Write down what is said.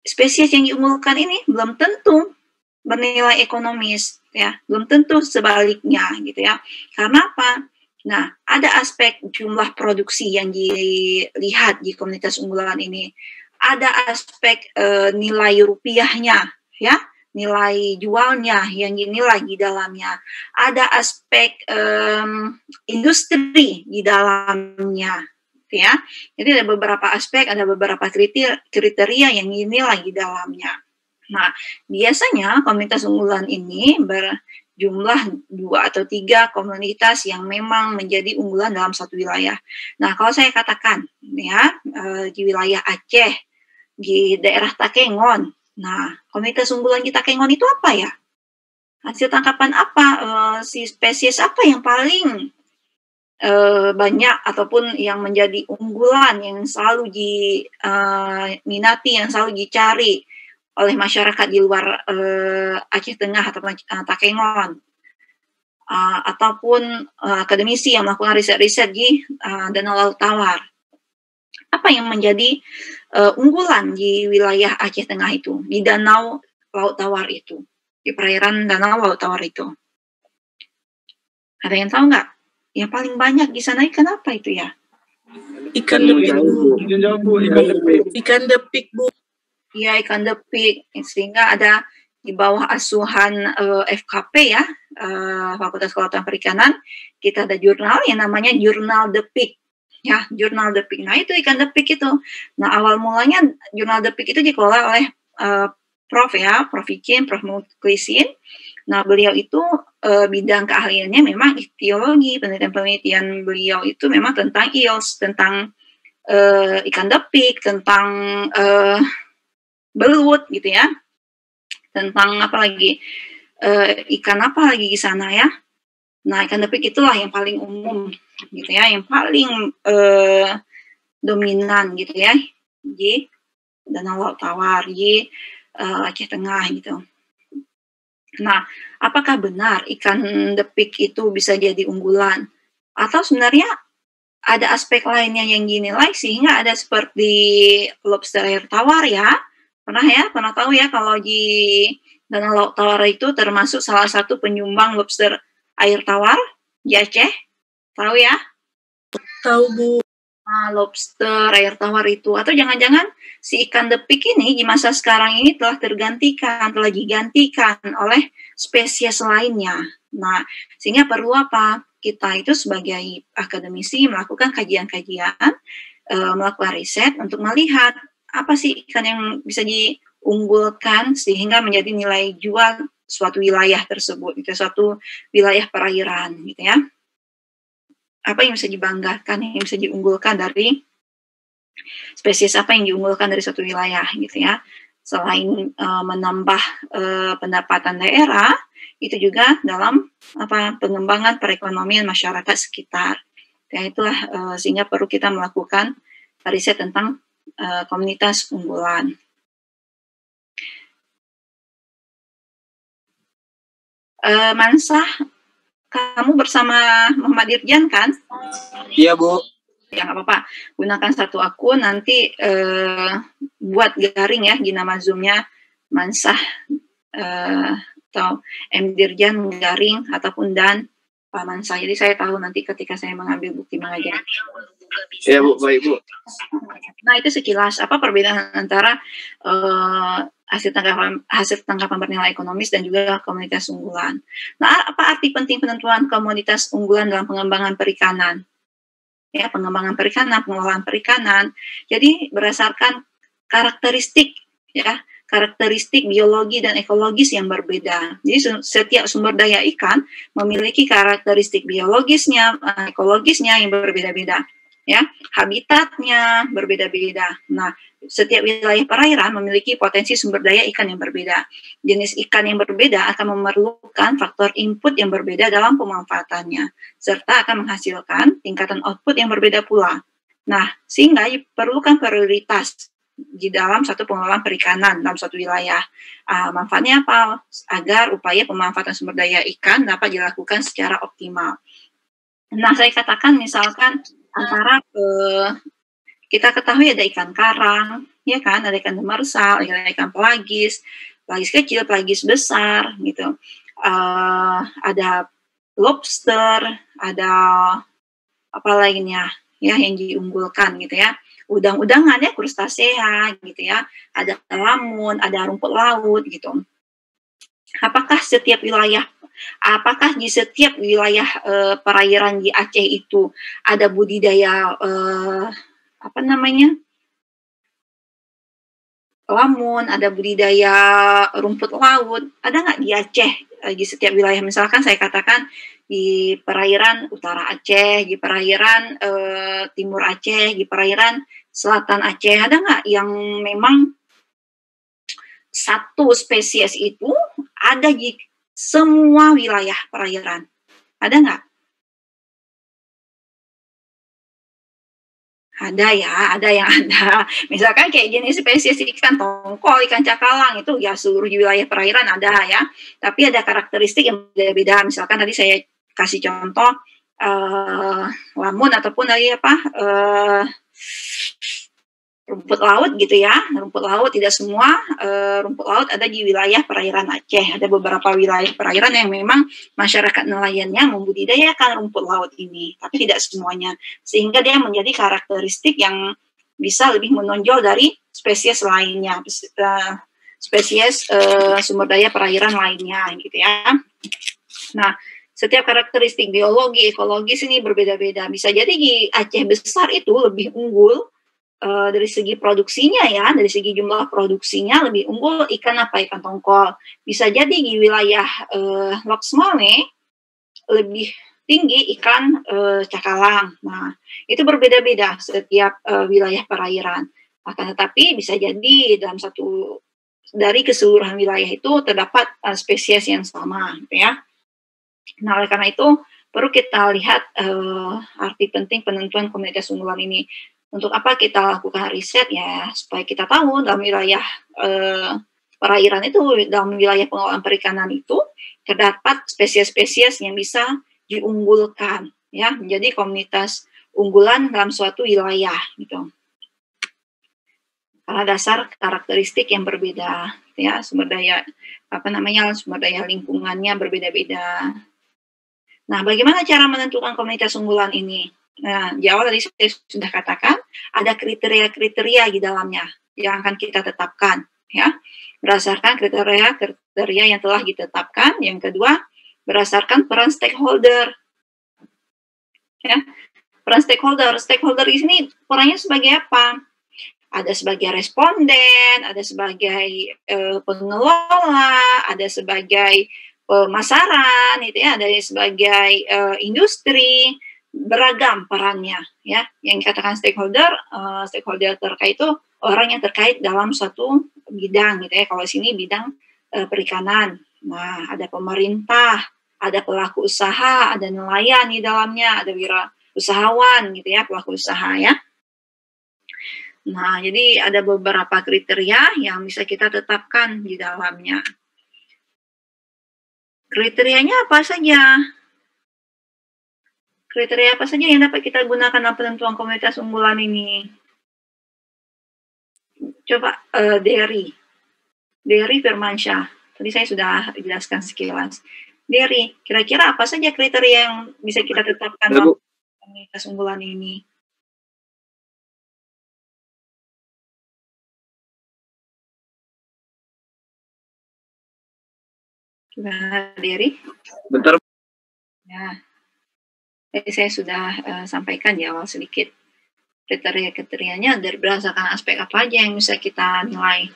spesies yang diunggulkan ini belum tentu bernilai ekonomis, ya, belum tentu sebaliknya, gitu ya. Karena apa? Nah, ada aspek jumlah produksi yang dilihat di komunitas unggulan ini, ada aspek nilai rupiahnya, ya, nilai jualnya yang dinilai di dalamnya, ada aspek industri di dalamnya, ya. Jadi ada beberapa aspek, ada beberapa kriteria yang dinilai di dalamnya. Nah, biasanya komunitas unggulan ini berjumlah 2 atau 3 komunitas yang memang menjadi unggulan dalam satu wilayah. Nah, kalau saya katakan ya, di wilayah Aceh, di daerah Takengon. Nah, komunitas unggulan di Takengon itu apa ya? Hasil tangkapan apa? Si spesies apa yang paling banyak ataupun yang menjadi unggulan yang selalu diminati, yang selalu dicari oleh masyarakat di luar Aceh Tengah atau Takengon, ataupun akademisi yang melakukan riset-riset di Danau Laut Tawar. Apa yang menjadi unggulan di wilayah Aceh Tengah itu, di Danau Laut Tawar itu, di perairan Danau Laut Tawar itu? Ada yang tahu nggak? Yang paling banyak di sana ikan apa itu ya? Ikan depik, Bu. Ikan depik, Bu. Ya, ikan depik, sehingga ada di bawah asuhan FKP ya, Fakultas Kelautan Perikanan, kita ada jurnal yang namanya Jurnal Depik, ya, Jurnal Depik. Nah, itu ikan depik itu. Nah, awal mulanya Jurnal Depik itu dikelola oleh Prof Ikin, Prof Muklisin. Nah, beliau itu bidang keahliannya memang ichtiologi, penelitian beliau itu memang tentang eels, tentang ikan depik, tentang belut gitu ya, tentang apa lagi, ikan apa lagi di sana ya. Nah, ikan depik itulah yang paling umum gitu ya, yang paling dominan gitu ya di Danau Laut Tawar, di Aceh Tengah gitu. Nah, apakah benar ikan depik itu bisa jadi unggulan? Atau sebenarnya ada aspek lainnya yang dinilai sehingga ada seperti lobster air tawar ya? Pernah tahu ya kalau di Danau Laut Tawar itu termasuk salah satu penyumbang lobster air tawar di Aceh? Tahu ya? Tahu, Bu. Nah, lobster air tawar itu, atau jangan-jangan si ikan depik ini di masa sekarang ini telah digantikan oleh spesies lainnya. Nah, sehingga perlu apa? Kita itu sebagai akademisi melakukan kajian-kajian, melakukan riset untuk melihat apa sih ikan yang bisa diunggulkan sehingga menjadi nilai jual suatu wilayah tersebut, itu suatu wilayah perairan, gitu ya. Apa yang bisa dibanggakan, yang bisa diunggulkan dari spesies apa yang diunggulkan dari suatu wilayah, gitu ya. Selain menambah pendapatan daerah, itu juga dalam pengembangan perekonomian masyarakat sekitar. Ya, itulah sehingga perlu kita melakukan riset tentang komunitas unggulan. Mansah, kamu bersama Muhammad Irjan kan? Iya, Bu. Ya, nggak apa-apa. Gunakan satu akun, nanti buat garing ya di nama Zoom-nya Mansah atau M. Dirjan garing ataupun dan Pak Mansah. Jadi saya tahu nanti ketika saya mengambil bukti mengajar. Iya, Bu. Baik, Bu. Nah, itu sekilas apa perbedaan antara hasil tangkapan bernilai ekonomis dan juga komunitas unggulan. Nah, apa arti penting penentuan komunitas unggulan dalam pengembangan perikanan? Ya, pengembangan perikanan, pengelolaan perikanan. Jadi berdasarkan karakteristik biologi dan ekologis yang berbeda. Jadi setiap sumber daya ikan memiliki karakteristik biologisnya, ekologisnya yang berbeda-beda. Ya, habitatnya berbeda-beda. Nah, setiap wilayah perairan memiliki potensi sumber daya ikan yang berbeda. Jenis ikan yang berbeda akan memerlukan faktor input yang berbeda dalam pemanfaatannya, serta akan menghasilkan tingkatan output yang berbeda pula. Nah, sehingga diperlukan prioritas di dalam satu pengelolaan perikanan dalam suatu wilayah. Manfaatnya apa? Agar upaya pemanfaatan sumber daya ikan dapat dilakukan secara optimal. Nah, saya katakan misalkan antara kita ketahui ada ikan karang, ya kan? Ada ikan demersal, ada ikan pelagis, pelagis kecil, pelagis besar, gitu. Ada lobster, ada apa lainnya ya yang diunggulkan gitu ya. Udang-udangan ya, krustasea gitu ya. Ada lamun, ada rumput laut gitu. Apakah di setiap wilayah perairan di Aceh itu ada budidaya apa namanya? Lamun, ada budidaya rumput laut, ada nggak di Aceh, di setiap wilayah? Misalkan saya katakan di perairan utara Aceh, di perairan timur Aceh, di perairan selatan Aceh, ada nggak yang memang satu spesies itu ada di semua wilayah perairan? Ada nggak? Ada ya, ada yang ada. Misalkan kayak jenis spesies ikan tongkol, ikan cakalang itu ya seluruh wilayah perairan ada ya. Tapi ada karakteristik yang berbeda. Misalkan tadi saya kasih contoh lamun ataupun tadi rumput laut gitu ya. Rumput laut tidak semua rumput laut ada di wilayah perairan Aceh. Ada beberapa wilayah perairan yang memang masyarakat nelayannya membudidayakan rumput laut ini, tapi tidak semuanya. Sehingga dia menjadi karakteristik yang bisa lebih menonjol dari spesies lainnya, spesies sumber daya perairan lainnya gitu ya. Nah, setiap karakteristik biologi, ekologis ini berbeda-beda. Bisa jadi di Aceh besar itu lebih unggul dari segi produksinya ya, dari segi jumlah produksinya lebih unggul ikan ikan tongkol. Bisa jadi di wilayah Loksmawe lebih tinggi ikan cakalang. Nah, itu berbeda-beda setiap wilayah perairan. Akan tetapi bisa jadi dari keseluruhan wilayah itu terdapat spesies yang sama, gitu ya. Nah, oleh karena itu perlu kita lihat arti penting penentuan komunitas unggulan ini. Untuk apa kita lakukan riset ya, supaya kita tahu dalam wilayah perairan itu, dalam wilayah pengelolaan perikanan itu terdapat spesies-spesies yang bisa diunggulkan ya, menjadi komunitas unggulan dalam suatu wilayah gitu. Karena dasar karakteristik yang berbeda ya, sumber daya lingkungannya berbeda-beda. Nah, bagaimana cara menentukan komunitas unggulan ini? Nah, di awal tadi saya sudah katakan ada kriteria-kriteria di dalamnya yang akan kita tetapkan, ya. Berdasarkan kriteria yang telah ditetapkan. Yang kedua, berdasarkan peran stakeholder. Ya, peran stakeholder. Stakeholder ini perannya sebagai apa? Ada sebagai responden, ada sebagai pengelola, ada sebagai pemasaran, itu ya, ada sebagai industri. Beragam perannya ya. Yang dikatakan stakeholder terkait itu orang yang terkait dalam suatu bidang gitu ya. Kalau sini bidang perikanan. Nah, ada pemerintah, ada pelaku usaha, ada nelayan di dalamnya, ada wirausahawan gitu ya, pelaku usaha ya. Nah, jadi ada beberapa kriteria yang bisa kita tetapkan di dalamnya. Kriterianya apa saja? Kriteria apa saja yang dapat kita gunakan dalam penentuan komunitas unggulan ini? Coba Dery Firmansyah. Tadi saya sudah jelaskan sekilas. Dery, kira-kira apa saja kriteria yang bisa kita tetapkan dalam komunitas unggulan ini? Gimana, Dery? Bentar. Ya. Jadi saya sudah sampaikan di awal sedikit kriteria-kriterianya dari berdasarkan aspek apa aja yang bisa kita nilai.